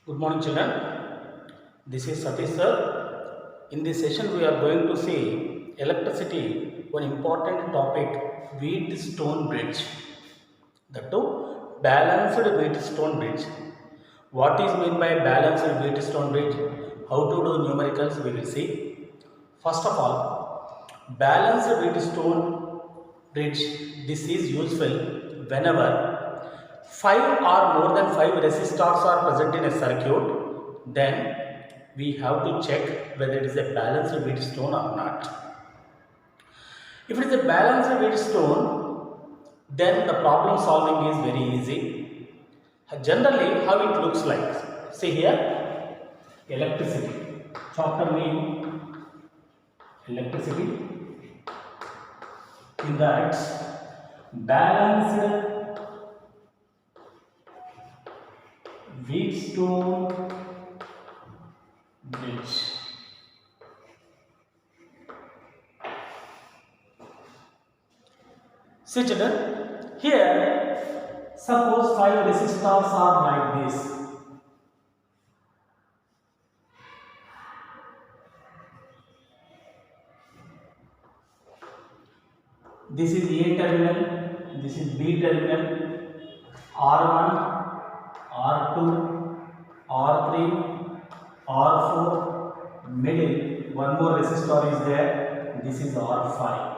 Good morning, children. This is Satish sir. In this session, we are going to see electricity, one important topic, Wheatstone bridge. The two balanced Wheatstone bridge. What is meant by balanced Wheatstone bridge? How to do numericals? We will see. First of all, balanced Wheatstone bridge. This is useful whenever 5 or more than 5 resistors are present in a circuit, then we have to check whether it is a balanced Wheatstone or not. If it is a balanced Wheatstone, then the problem solving is very easy. Generally, how it looks like. See here, electricity. Chapter name, electricity. In that, balanced Wheatstone bridge. See children, here suppose 5 resistors are like this. This is A terminal, this is B terminal, R1, R2, R3, R4, middle, one more resistor is there, this is R5.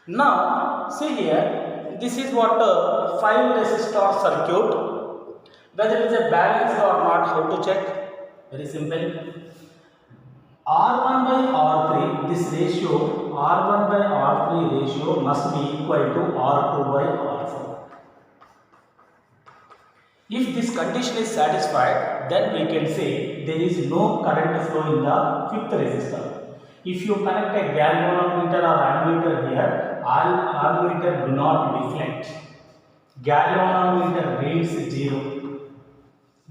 Now, see here, this is what 5 resistor circuit, whether it is a balanced or not, how to check? Very simple. R1 by R3, this ratio, R1 by R3 ratio must be equal to R2 by R4. If this condition is satisfied, then we can say there is no current flow in the fifth resistor. If you connect a galvanometer or ammeter here, ammeter do not deflect. Galvanometer reads 0.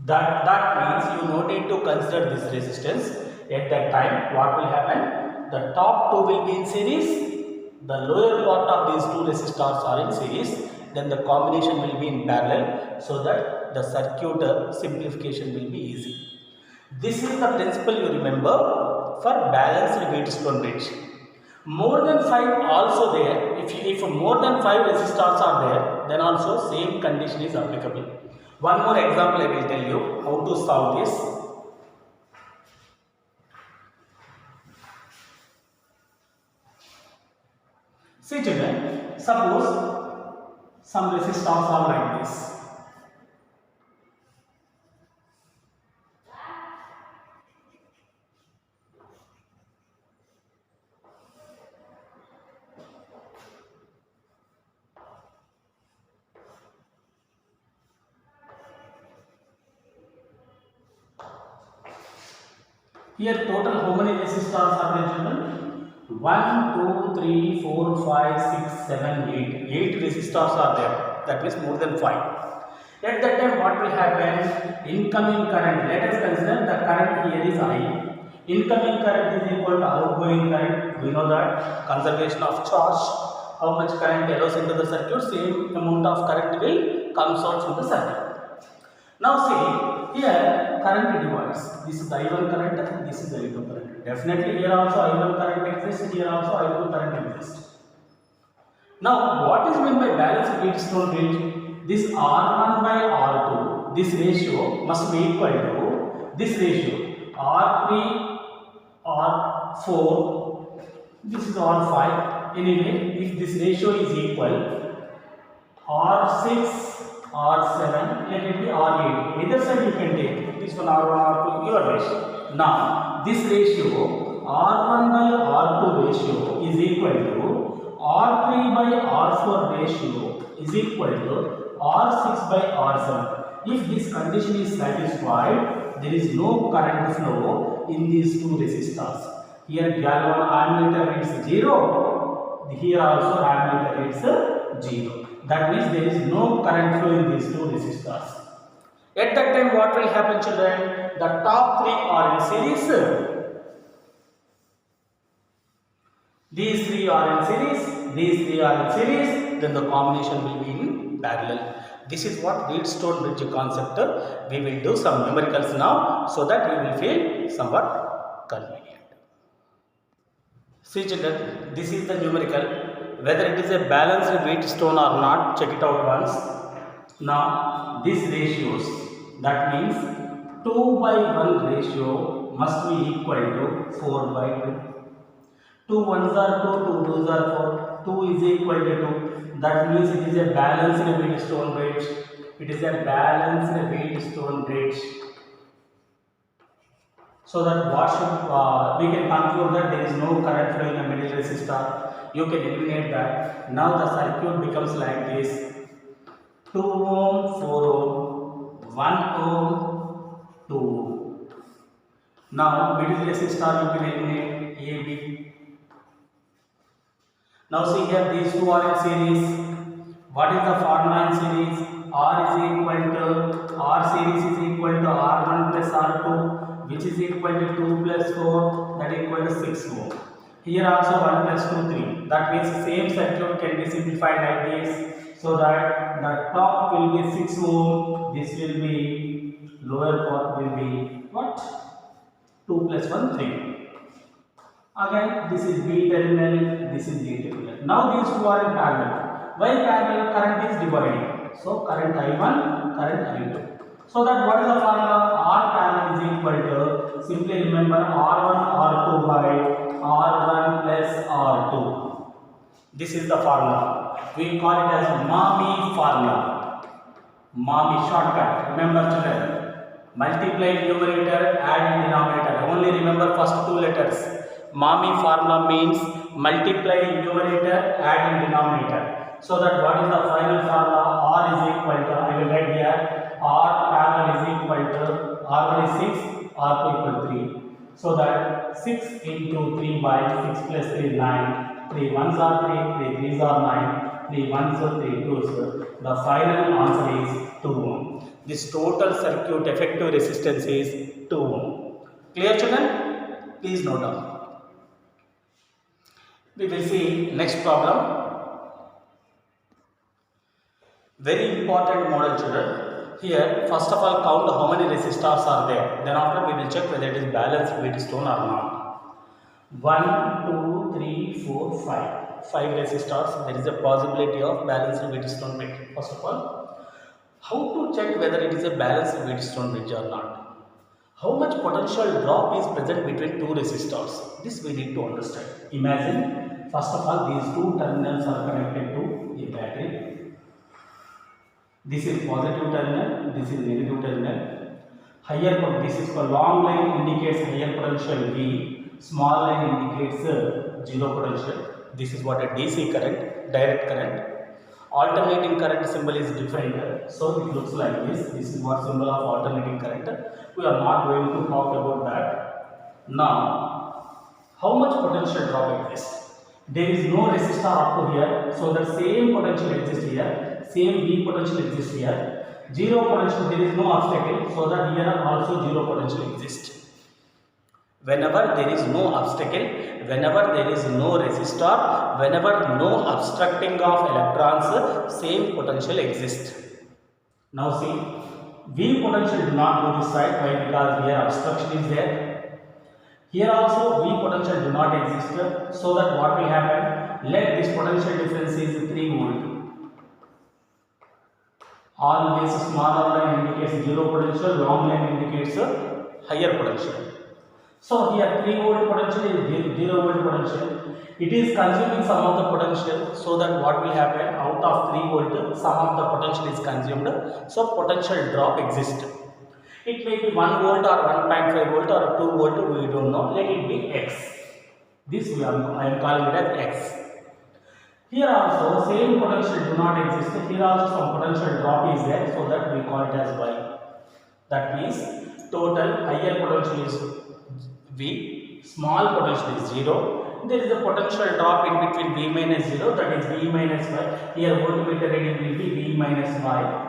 That means you no need to consider this resistance. At that time, what will happen? The top two will be in series, the lower part of these two resistors are in series, then the combination will be in parallel, so that the circuit simplification will be easy. This is the principle you remember for balanced Wheatstone bridge. More than 5 also there, if more than 5 resistors are there, then also same condition is applicable. One more example I will tell you how to solve this. See children, suppose some resistors are like this. Here total how many resistors are there children? 1, 2, 3, 4, 5, 6, 7, 8. 8 resistors are there. That means more than 5. At that time what will happen? Incoming current. Let us consider the current here is I. Incoming current is equal to outgoing current. We know that conservation of charge. How much current allows into the circuit, same amount of current will comes out from the circuit. Now see, here current divides. This is I1 current, this is I2 current. Definitely here also I1 current exists, here also I2 current exists. Now what is meant by balanced Wheatstone bridge? This R1 by R2, this ratio must be equal to this ratio R3, R4, this is R5. Anyway, if this ratio is equal, R6, R7, let it be R8. Either side you can take. This one R1, R2, your wish. Now, this ratio, R1 by R2 ratio is equal to R3 by R4 ratio is equal to R6 by R7. If this condition is satisfied, there is no current flow in these two resistors. Here ammeter reads 0. Here also ammeter reads 0. That means there is no current flow in these two resistors. At that time what will happen children? The top 3 are in series. These 3 are in series. These 3 are in series. Then the combination will be in parallel. This is what Wheatstone bridge concept. We will do some numericals now so that we will feel somewhat convenient. See children, this is the numerical. Whether it is a balanced Wheatstone or not, check it out once. Now, this ratios, that means 2 by 1 ratio must be equal to 4 by 2. 2 ones are 2, 2 twos are 4, 2 is equal to 2. That means it is a balanced Wheatstone bridge. It is a balanced Wheatstone bridge. So that what should we can conclude that there is no current flow in a middle resistor. You can eliminate that. Now the circuit becomes like this: 2 ohm, 4 ohm, 1 ohm, 2 ohm. Now middle resistor you can eliminate AB. Now see here, these two are in series. What is the formula in series? R series is equal to R1 plus R2, which is equal to 2 plus 4, that is equal to 6 ohm. Here also 1 plus 2, 3. That means the same circuit can be simplified like this. So that the top will be 6 ohm, this will be, lower part will be what? 2 plus 1, 3. Again, this is B terminal, this is D terminal. Now these two are in parallel. Why parallel? Current is dividing. So current I1, current I2. So that what is the formula? R parallel is equal to, simply remember R1 R2 by R1 plus R2. This is the formula. We call it as MAMI formula. MAMI shortcut. Remember children, multiply numerator, add denominator. Only remember first two letters. MAMI formula means multiply numerator, add in denominator. So that what is the final formula? R is equal to, I will write here, R parallel is equal to, R1 is 6, R2 equal to 3. So that 6 into 3 by 6 plus 3 is 9. 3 ones are 3, 3 threes are 9, 3 ones are 3 twos. The final answer is 2 ohm. This total circuit effective resistance is 2 ohm. Clear children? Please note down. We will see next problem. Very important model children. Here first of all count how many resistors are there. Then after we will check whether it is balanced Wheatstone or not. 1, 2, 3, 4, 5. 5 resistors. There is a possibility of balanced Wheatstone bridge. First of all, how to check whether it is a balanced Wheatstone bridge or not? How much potential drop is present between two resistors? This we need to understand. Imagine, first of all, these two terminals are connected to a battery. This is positive terminal, this is negative terminal. Higher, this is for long line indicates higher potential V, small line indicates zero potential. This is what a DC current, direct current. Alternating current symbol is different, so it looks like this. This is what symbol of alternating current. We are not going to talk about that. Now, how much potential drop exists? There is no resistor up to here, so the same potential exists here. Same V potential exists here. Zero potential, there is no obstacle, so that here also zero potential exists. Whenever there is no obstacle, whenever there is no resistor, whenever no obstructing of electrons, same potential exists. Now see, V potential do not go this side. Why? Because here obstruction is there. Here also V potential do not exist, so that what will happen? Let this potential difference is 3 volt. Always smaller line indicates zero potential, long line indicates higher potential. So here 3 volt potential is 0 volt potential. It is consuming some of the potential, so that what will happen? Out of 3 volt, some of the potential is consumed, so potential drop exists. It may be 1 volt or 1.5 volt or 2 volt, we don't know. Let it be X. This I am calling it as X. Here also same potential do not exist. Here also some potential drop is there, so that we call it as Y. That means total higher potential is V, small potential is 0. There is a potential drop in between V minus 0, that is V minus Y. Here voltmeter reading will be V minus Y.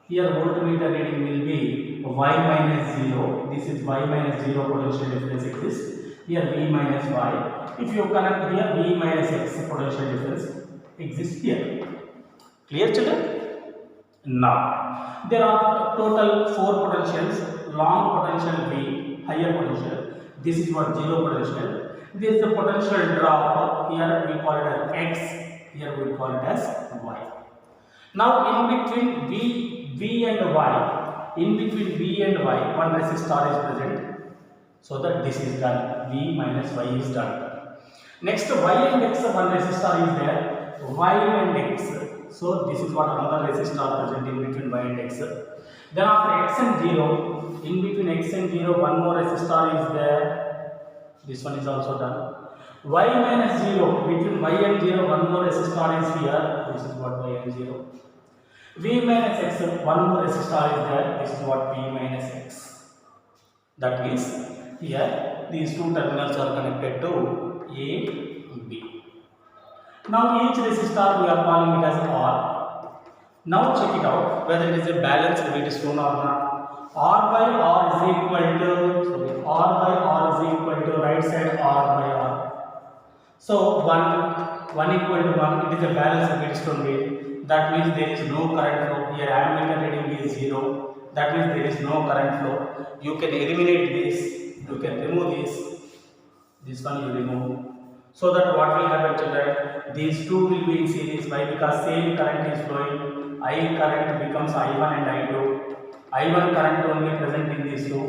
Here voltmeter reading will be Y minus 0. This is Y minus 0 potential difference exists. Here V minus Y. If you connect here, V minus X potential difference exists here. Clear children? Now, there are total 4 potentials, long potential V, higher potential. This is what zero potential. This is the potential drop. Here we call it as X, here we call it as Y. Now, in between V and Y, in between V and Y, one resistor is present. So that this is done. V minus Y is done. Next, Y and X, one resistor is there. Y and X. So this is what another resistor present in between Y and X. Then after X and 0, in between X and 0, one more resistor is there. This one is also done. Y minus 0, between Y and 0, one more resistor is here. This is what Y and 0. V minus X, one more resistor is there. This is what V minus X. That means here these two terminals are connected to A, B. Now each resistor we are calling it as R. Now check it out whether it is a balanced Wheatstone or not. R by R is equal to, R by R is equal to right side R by R. So 1 equal to 1, it is a balanced Wheatstone gate. That means there is no current flow. Here ammeter reading is 0. That means there is no current flow. You can eliminate this, you can remove this one you remove. So that what will happen, children? These two will be in series. Why? Because same current is flowing. I current becomes I1 and I2. I1 current only present in these two.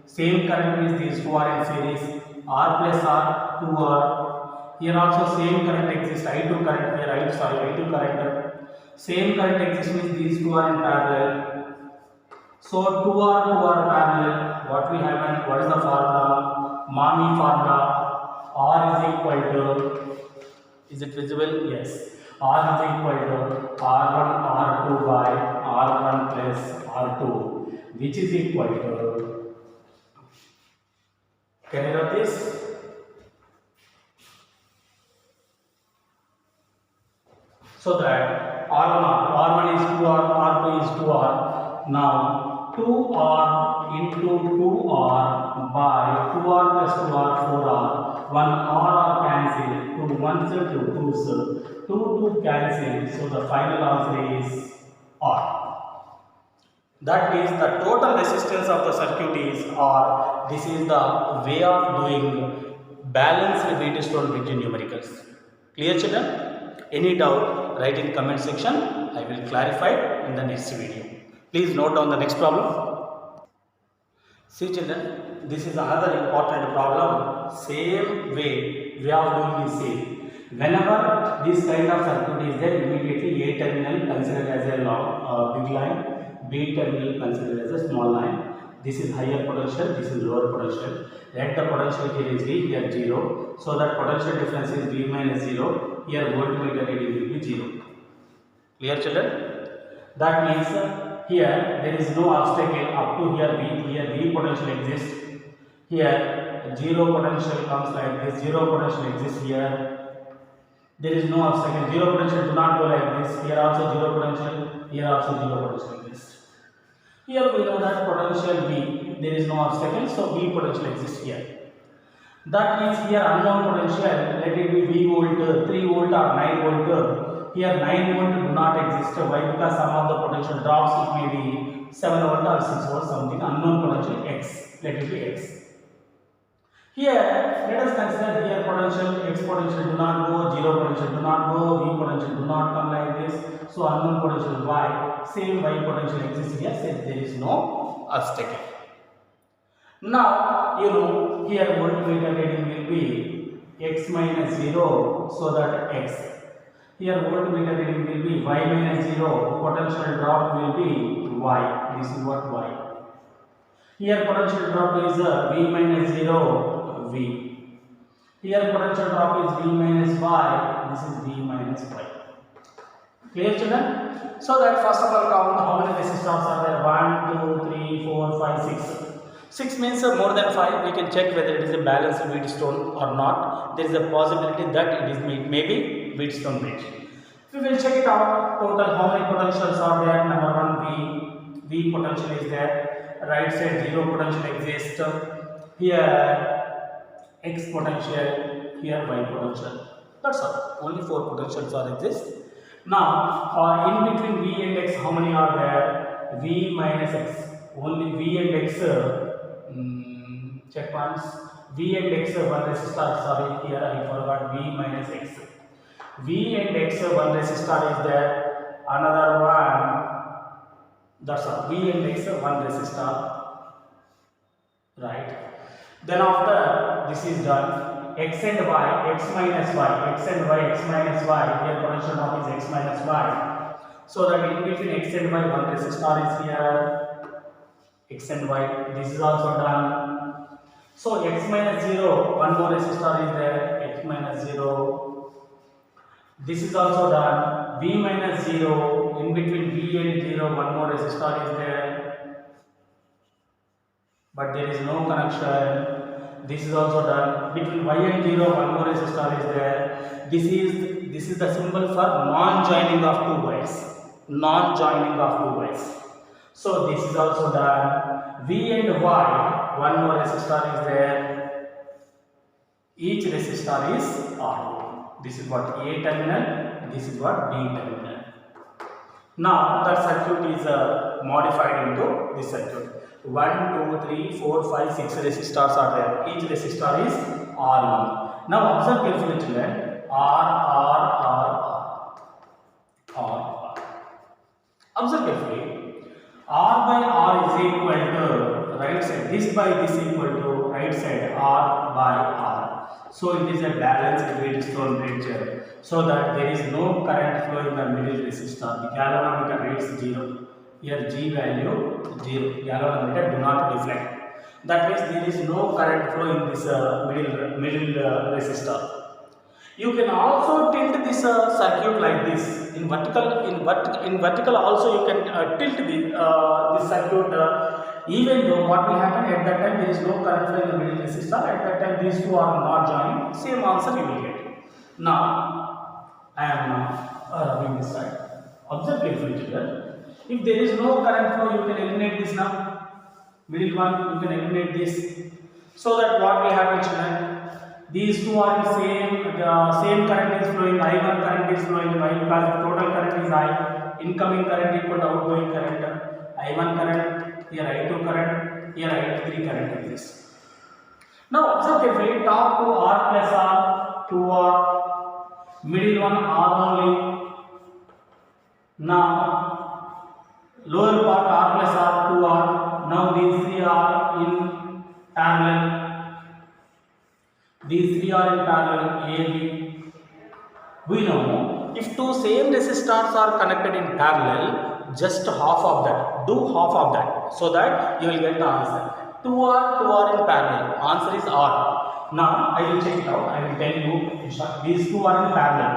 Same current means these two are in series. R plus R, 2R. Here also same current exists. I2 current here. I2 current. Same current exists means these two are in parallel. So 2R parallel. What will happen? What is the formula? Mami formula. R is equal to, is it visible? Yes. R is equal to R1 R2 by R1 plus R2, which is equal to, can you write this? So that R1 is 2R, R2 is 2R. Now 2R into 2R by 2R plus 2R, 4R. 1 R cancel, 2 1s, 2 2s, 2 cancel. So the final answer is R. That means the total resistance of the circuit is R. This is the way of doing balanced Wheatstone bridge in numericals. Clear, children? Any doubt, write in comment section. I will clarify in the next video. Please note down the next problem. See, children, this is another important problem. Same way of doing is same. Whenever this kind of circuit is there, immediately A terminal considered as a big line, B terminal considered as a small line. This is higher potential, this is lower potential. Let the potential here is V, here 0. So that potential difference is V minus 0. Here voltmeter reading will be 0. Clear, children? That means here there is no obstacle up to here V. Here V potential exists. Here 0 potential comes like this. 0 potential exists here. There is no obstacle. 0 potential do not go like this. Here also 0 potential. Here also 0 potential exists. Here we know that potential V, there is no obstacle, so V potential exists here. That means here unknown potential, let it be V volt, 3 volt or 9 volt. Here 9 volt do not exist. Why? Because some of the potential drops, it may be 7 volt or 6 volt, something unknown potential X. Let it be X. Here, let us consider here potential, X potential do not go, 0 potential do not go, V potential do not come like this. So unknown potential Y, same Y potential exists here, since there is no obstacle. Now, you know, here voltmeter reading will be X minus 0, so that X. Here voltmeter reading will be Y minus 0, potential drop will be Y, this is what Y. Here potential drop is V minus 0, V. Here potential drop is V minus Y, this is V minus Y. Clear, children? So that first of all count how many resistors are there? 1, 2, 3, 4, 5, 6. 6 means more than 5. We can check whether it is a balanced Wheatstone or not. There is a possibility that it is maybe Wheatstone bridge. We will check it out. Total how many potentials are there? Number 1, V potential is there. Right side 0 potential exists. Here X potential, here Y potential. That's all. Only 4 potentials are exist. Now, in between V and X, how many are there? V minus X. Only V and X. Check once. V and X, one resistor. Sorry, here I forgot V minus X. V and X, one resistor is there. Another one. That's all. V and X, one resistor. Right. Then after this is done, X and Y, X minus Y, X and Y, X minus Y, here potential drop is X minus Y. So that in between X and Y, one resistor is here, X and Y, this is also done. So X minus 0, one more resistor is there, X minus 0. This is also done, V minus 0, in between V and 0, one more resistor is there. But there is no connection. This is also done. Between Y and 0, one more resistor is there. This is the symbol for non-joining of two wires. Non-joining of two wires. So this is also done. V and Y, one more resistor is there. Each resistor is R2. This is what A terminal. This is what B terminal. Now that circuit is modified into this circuit. 1, 2, 3, 4, 5, 6 resistors are there. Each resistor is R1. Now observe carefully children. R. Observe carefully. R by R is equal to right side. This by this equal to right side. R by R. So it is a balanced Wheatstone bridge. So that there is no current flow in the middle resistor. The galvanometer reads 0. Here G value 0. Galvanometer do not deflect. That means there is no current flow in this middle resistor. You can also tilt this circuit like this. In vertical also you can tilt this circuit. Even though what will happen at that time there is no current flow in the middle resistor. At that time these two are not joining. Same answer you will get. Now I am rubbing this side. Observe carefully children. If there is no current flow, you can eliminate this now. Middle one, you can eliminate this. So that what will happen, children? These two are the same current is flowing, I1 current is flowing, while because the total current is I, incoming current equal to outgoing current, I1 current, here I2 current, here I3 current exists. Now observe carefully, top to R plus R, 2R, middle one R only. Now lower part R plus R, 2R. Now these three are in parallel. These three are in parallel, A, B. We know if two same resistors are connected in parallel, just half of that. Do half of that so that you will get the answer. 2R in parallel. Answer is R. Now I will check it out. I will tell you these two are in parallel.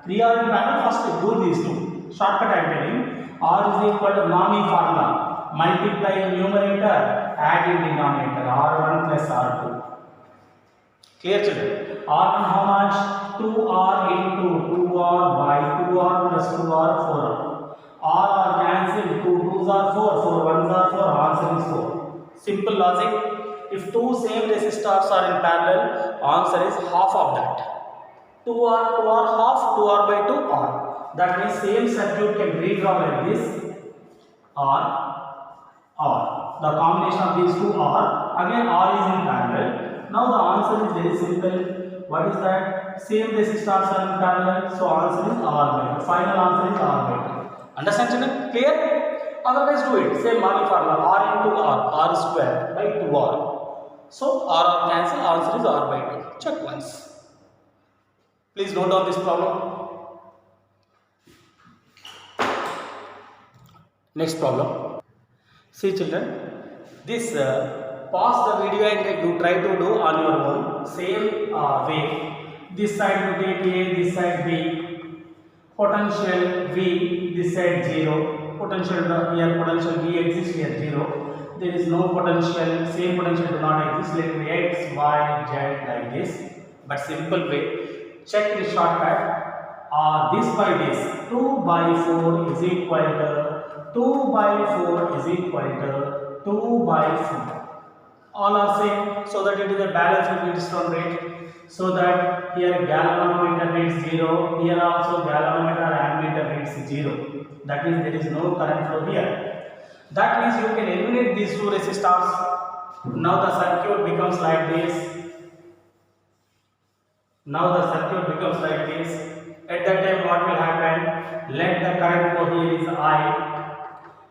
3 are in parallel. First do these two. Shortcut I am telling. R is equal to Mami formula. Multiply in numerator, add in denominator. R1 plus R2. Clear children? R1 how much? 2R into 2R by 2R plus 2R, 4R. R cancelled. 2 2s are 4, 4 1s are 4. Answer is 4. Simple logic. If two same resistors are in parallel, answer is half of that. 2R half, 2R by 2 R. That means same circuit can redraw like this. R. The combination of these two R. Again R is in parallel. Now the answer is very simple. What is that? Same resistors are in parallel. So answer is R by 2. Final answer is R by 2. Understand children? Clear? Otherwise do it. Same Mami formula. R into R square by 2R. So R cancel. Answer is R by 2. Check once. Please note down this problem. Next problem. See children, this pause the video and you try to do on your own. Same way. This side you take A, this side B. Potential V, this side 0. Potential here, potential V exists here 0. There is no potential, same potential do not exist. Let me X, Y, Z like this. But simple way. Check the shortcut. This by this 2 by 4 is equal to 2 by 4 is equal to 2 by 4. all are same, so that it is a balanced Wheatstone rate. So that here galvanometer reads 0, here also galvanometer ammeter reads 0. That means there is no current flow here. That means you can eliminate these two resistors. Now the circuit becomes like this. Now the circuit becomes like this. At that time what will happen? Let the current flow here is I.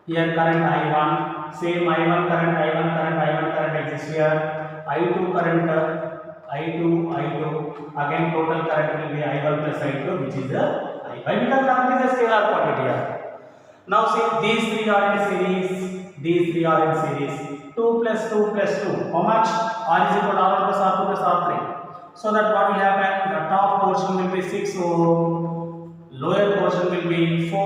Here current I1. Same I1 current, I1 current, I1 current exists here. I2 current, I2. Again total current will be I1 plus I2, which is the I. Why? Because current is a scalar quantity here. Now see, these three are in series. These three are in series. 2 plus 2 plus 2. How much? R is equal to R1 plus R2 plus R3. So that what will happen? The top portion will be 6 ohm. Lower portion will be 4.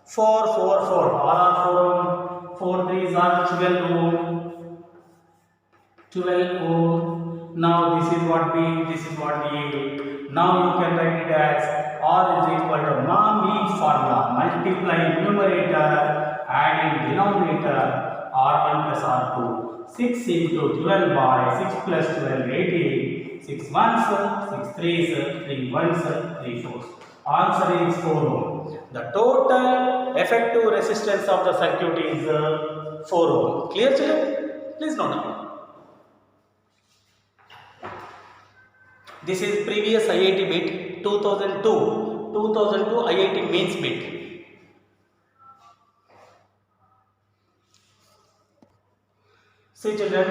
4. All are 4 ohm. 4 3s are 12 ohm. 12 ohm. Now this is what B, this is what A. Now you can write it as R is equal to Mami formula. Multiply numerator, add in denominator R1 plus R2. 6 into 12 by 6 plus 12, 18. 6 ones, 6 threes, 3 ones, 3 fours. Answer is 4 ohm. The total effective resistance of the circuit is 4 ohm. Clear, children? Please note down. This is previous IIT bit 2002 IIT mains bit. See children,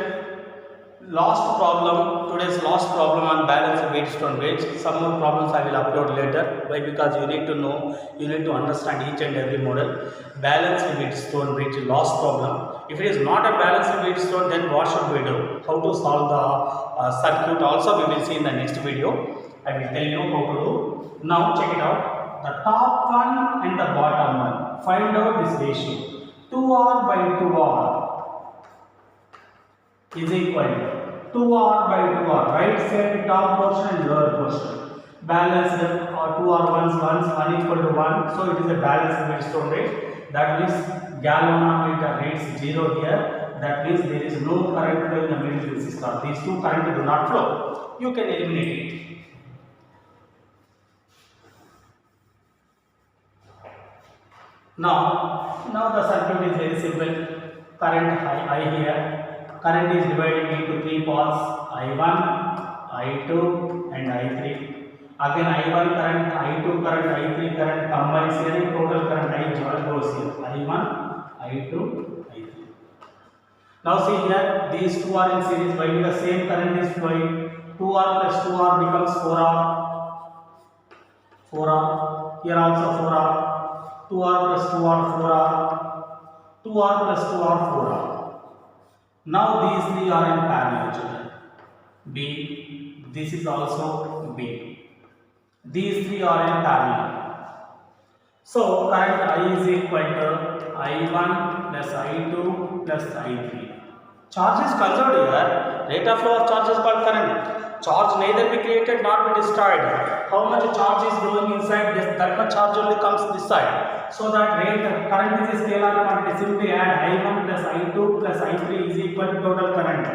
today's last problem on balanced Wheatstone bridge. Some more problems I will upload later. Why? Because you need to know, you need to understand each and every model. Balanced Wheatstone bridge, last problem. If it is not a balanced Wheatstone, then what should we do? How to solve the circuit also we will see in the next video. I will tell you how to do. Now check it out. The top one and the bottom one. Find out this ratio. 2R by 2R is equal to 2R by 2R. Right side top portion and lower portion. Balanced or 2R ones, 1 equal to 1. So it is a balanced Wheatstone rate. That means galvanometer reads 0 here. That means there is no current flow in the middle resistor. These two current do not flow. You can eliminate it. Now the circuit is very simple. Current I here. Current is divided into 3 parts: I1, I2 and I3. Again I1 current, I2 current, I3 current combines here. Total current I goes here. I1, I2, I3. Now see here, these two are in series. By the same current is flowing. 2R plus 2R becomes 4R. 4R. Here also 4R. 2R plus 2R 4R. 2R plus 2R 4R. Now these three are in parallel, children. B. This is also B. These three are in parallel. So current I is equal to I1 plus I2 plus I3. Charge is conserved here. Rate of flow of charge is called current. Charge neither be created nor be destroyed. How much charge is going inside this? That much charge only comes this side. So that current is a scalar quantity. Simply add I1 plus I2 plus I3 is equal to total current.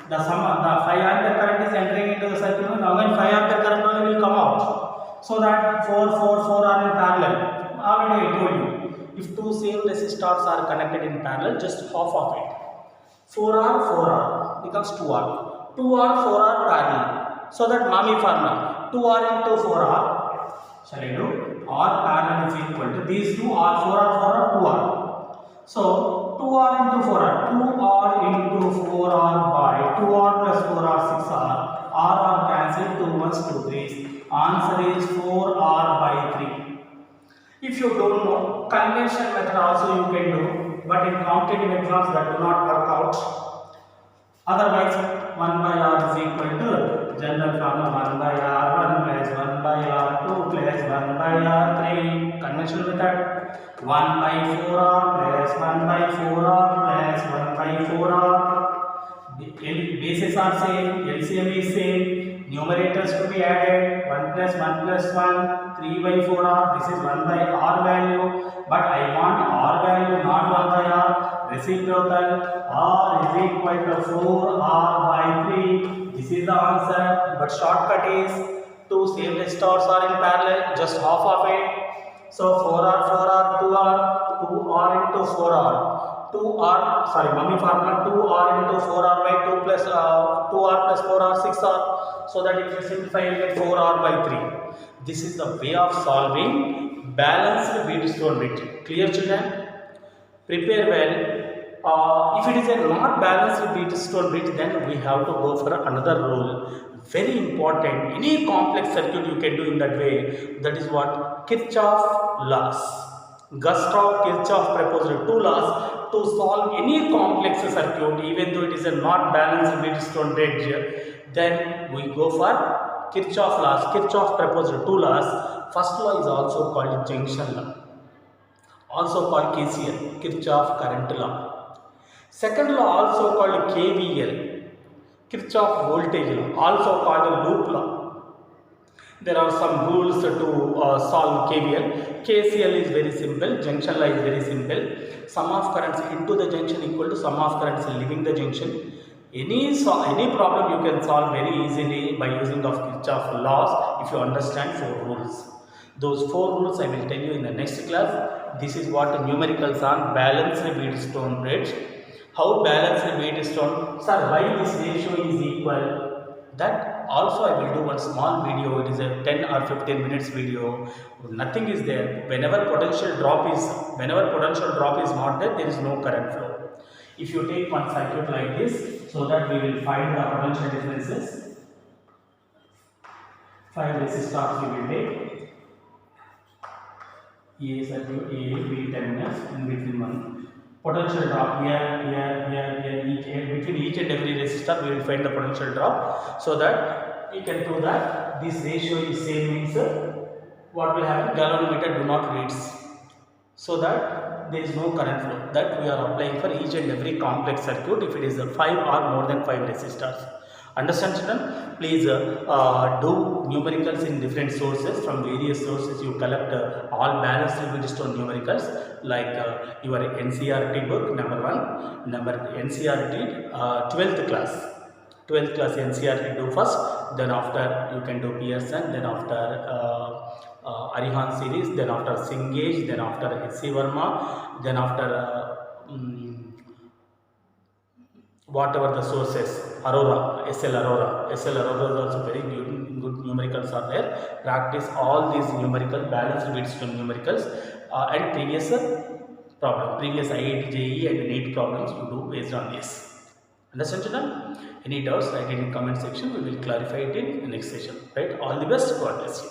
The 5 ampere current is entering into the circuit. Now again 5 ampere current only will come out. So that 4 are in parallel. Already I told you. If two same resistors are connected in parallel, just half of it. 4R becomes 2R. 2R, 4R parallel. So that Mami formula. 2R into 4R. Shall I do? R parallel is equal to these two R, 4R, 2R. So 2R into 4R. 2R into 4R by 2R plus 4R, 6R. R cancelled, 2 ones, 2 threes. Answer is 4R by 3. If you don't know, convention method also you can do, but in commutative exams that do not work out. Otherwise, 1 by R is equal to general formula 1 by R1 plus 1 by R2 plus 1 by R3. Conventional method 1 by 4R plus 1 by 4R plus 1 by 4R. Bases are same, LCM is same. Numerators to be added 1 plus 1 plus 1, 3 by 4R. This is 1 by R value, but I want R value not 1 by R. received total R is equal to 4R by 3. This is the answer. But shortcut is two same resistors are in parallel, just half of it. So 4R, 4R, 2R, 2R into 4R. 2R, sorry, mummy formula 2R into 4R by 2 plus 2R plus 4R, 6R. So that if you simplify, you get 4R by 3. This is the way of solving balanced Wheatstone bridge. Clear, children? Prepare well. If it is a not balanced Wheatstone bridge, then we have to go for another rule. Very important. Any complex circuit you can do in that way. That is what Kirchhoff laws. Gustav Kirchhoff proposed two laws to solve any complex circuit, even though it is a not balanced Wheatstone bridge. Then we go for Kirchhoff laws. Kirchhoff proposed two laws. First law is also called junction law, also called KCL, Kirchhoff current law. Second law also called KVL, Kirchhoff voltage law, also called loop law. There are some rules to solve KVL. KCL is very simple, junction law is very simple. Sum of currents into the junction equal to sum of currents leaving the junction. Any problem you can solve very easily by using of Kirchhoff laws if you understand four rules. Those four rules I will tell you in the next class. This is what numericals on balanced Wheatstone bridge. How balanced Wheatstone? Sir, why this ratio is equal? That also I will do one small video. It is a 10 or 15 minutes video. Nothing is there. Whenever potential drop is not there, there is no current flow. If you take one circuit like this, so that we will find the potential differences. 5 resistors we will take. A circuit A, B terminals in between one. Potential drop here, between each and every resistor we will find the potential drop, so that we can prove that this ratio is same, means what will happen, galvanometer do not reads, so that there is no current flow. That we are applying for each and every complex circuit if it is 5 or more than 5 resistors. Understand, children? Please do numericals in different sources. From various sources you collect all balanced Wheatstone numericals, like your NCERT book, number 1, number NCERT 12th class NCERT do first, then after you can do Pearson, then after Arihan series, then after Cengage, then after S.C. Verma, then after whatever the sources, Aurora, SL Aurora is also very good numericals are there. Practice all these numerical balanced Wheatstone numericals and previous IIT, JEE and NEET problems you do based on this. Understand, children? Any doubts, write it in comment section. We will clarify it in the next session. Right? All the best. God bless you.